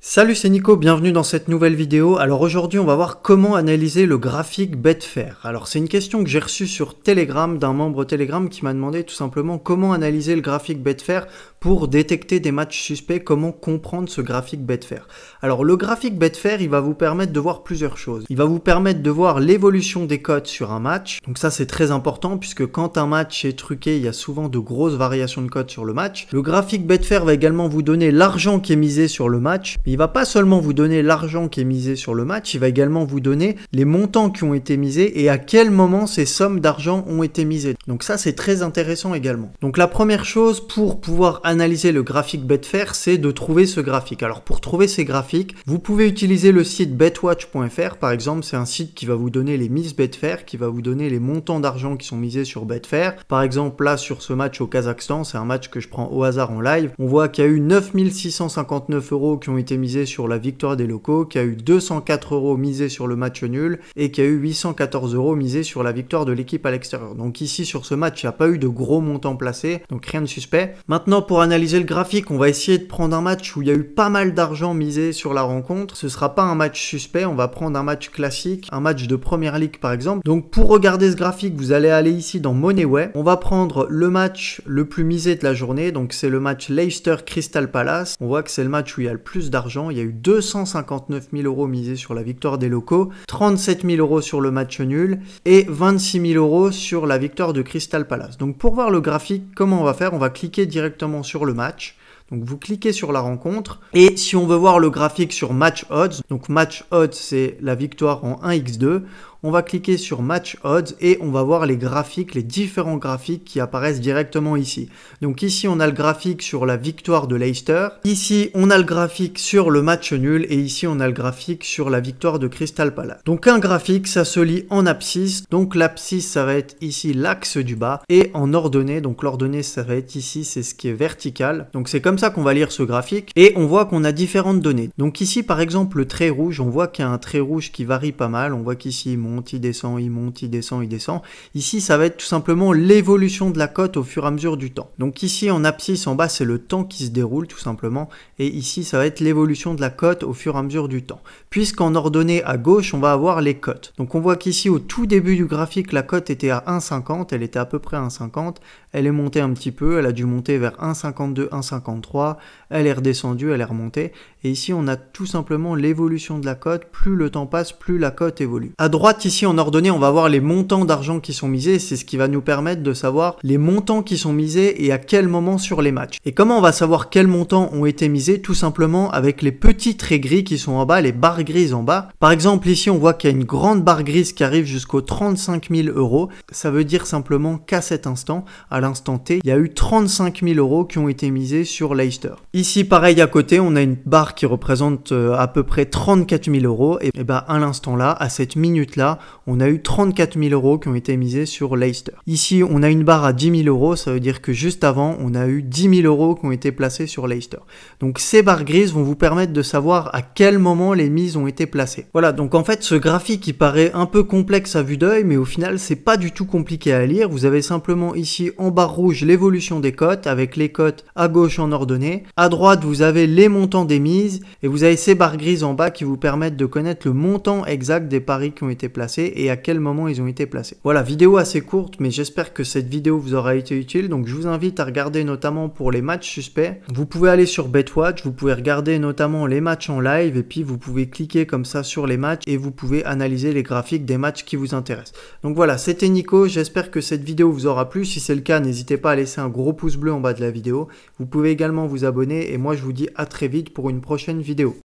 Salut, c'est Nico, bienvenue dans cette nouvelle vidéo. Alors aujourd'hui on va voir comment analyser le graphique Betfair. Alors c'est une question que j'ai reçue sur Telegram d'un membre Telegram qui m'a demandé tout simplement comment analyser le graphique Betfair pour détecter des matchs suspects, comment comprendre ce graphique Betfair. Alors le graphique Betfair il va vous permettre de voir plusieurs choses. Il va vous permettre de voir l'évolution des cotes sur un match. Donc ça c'est très important puisque quand un match est truqué il y a souvent de grosses variations de cotes sur le match. Le graphique Betfair va également vous donner l'argent qui est misé sur le match. Il va pas seulement vous donner l'argent qui est misé sur le match, il va également vous donner les montants qui ont été misés et à quel moment ces sommes d'argent ont été misées. Donc ça c'est très intéressant également. Donc la première chose pour pouvoir analyser le graphique Betfair, c'est de trouver ce graphique. Alors pour trouver ces graphiques, vous pouvez utiliser le site betwatch.fr par exemple, c'est un site qui va vous donner les mises Betfair, qui va vous donner les montants d'argent qui sont misés sur Betfair. Par exemple là sur ce match au Kazakhstan, c'est un match que je prends au hasard en live, on voit qu'il y a eu 9659 € qui ont été misés sur la victoire des locaux, qu'il y a eu 204 € misés sur le match nul et qu'il y a eu 814 € misés sur la victoire de l'équipe à l'extérieur. Donc ici sur ce match, il n'y a pas eu de gros montants placés, donc rien de suspect. Maintenant pour analyser le graphique, on va essayer de prendre un match où il y a eu pas mal d'argent misé sur la rencontre. Ce sera pas un match suspect, on va prendre un match classique, un match de Première Ligue par exemple. Donc pour regarder ce graphique, vous allez aller ici dans Moneyway. On va prendre le match le plus misé de la journée, donc c'est le match Leicester Crystal Palace. On voit que c'est le match où il y a le plus d'argent. Il y a eu 259 000 € misés sur la victoire des locaux, 37 000 € sur le match nul et 26 000 € sur la victoire de Crystal Palace. Donc pour voir le graphique, comment on va faire? On va cliquer directement sur le match. Donc vous cliquez sur la rencontre et si on veut voir le graphique sur Match Odds, donc Match Odds c'est la victoire en 1x2, on va cliquer sur Match Odds et on va voir les graphiques, les différents graphiques qui apparaissent directement ici. Donc ici on a le graphique sur la victoire de Leicester, ici on a le graphique sur le match nul et ici on a le graphique sur la victoire de Crystal Palace. Donc un graphique ça se lit en abscisse, donc l'abscisse ça va être ici l'axe du bas et en ordonnée, donc l'ordonnée ça va être ici, c'est ce qui est vertical. Donc c'est comme ça qu'on va lire ce graphique et on voit qu'on a différentes données. Donc ici par exemple le trait rouge, on voit qu'il y a un trait rouge qui varie pas mal, on voit qu'ici il monte, il descend, il monte, il descend, il descend. Ici ça va être tout simplement l'évolution de la cote au fur et à mesure du temps. Donc ici en abscisse en bas c'est le temps qui se déroule tout simplement et ici ça va être l'évolution de la cote au fur et à mesure du temps. Puisqu'en ordonnée à gauche on va avoir les cotes. Donc on voit qu'ici au tout début du graphique la cote était à 1,50, elle était à peu près à 1,50, elle est montée un petit peu, elle a dû monter vers 1,52, 1,53, elle est redescendue, elle est remontée et ici on a tout simplement l'évolution de la cote, plus le temps passe, plus la cote évolue. À droite ici en ordonnée on va voir les montants d'argent qui sont misés, c'est ce qui va nous permettre de savoir les montants qui sont misés et à quel moment sur les matchs. Et comment on va savoir quels montants ont été misés? Tout simplement avec les petits traits gris qui sont en bas, les barres grises en bas. Par exemple ici on voit qu'il y a une grande barre grise qui arrive jusqu'aux 35 000 €. Ça veut dire simplement qu'à cet instant, à l'instant T, il y a eu 35 000 € qui ont été misés sur Leicester. Ici pareil à côté on a une barre qui représente à peu près 34 000 € et ben à l'instant là, à cette minute là, on a eu 34 000 € qui ont été misés sur Leicester. Ici, on a une barre à 10 000 €, ça veut dire que juste avant, on a eu 10 000 € qui ont été placés sur Leicester. Donc ces barres grises vont vous permettre de savoir à quel moment les mises ont été placées. Voilà, donc en fait, ce graphique, il paraît un peu complexe à vue d'œil, mais au final, c'est pas du tout compliqué à lire. Vous avez simplement ici, en barre rouge, l'évolution des cotes, avec les cotes à gauche en ordonnée. À droite, vous avez les montants des mises, et vous avez ces barres grises en bas qui vous permettent de connaître le montant exact des paris qui ont été placés et à quel moment ils ont été placés. Voilà, vidéo assez courte, mais j'espère que cette vidéo vous aura été utile. Donc je vous invite à regarder notamment pour les matchs suspects. Vous pouvez aller sur Betwatch, vous pouvez regarder notamment les matchs en live et puis vous pouvez cliquer comme ça sur les matchs et vous pouvez analyser les graphiques des matchs qui vous intéressent. Donc voilà, c'était Nico, j'espère que cette vidéo vous aura plu. Si c'est le cas, n'hésitez pas à laisser un gros pouce bleu en bas de la vidéo. Vous pouvez également vous abonner et moi je vous dis à très vite pour une prochaine vidéo.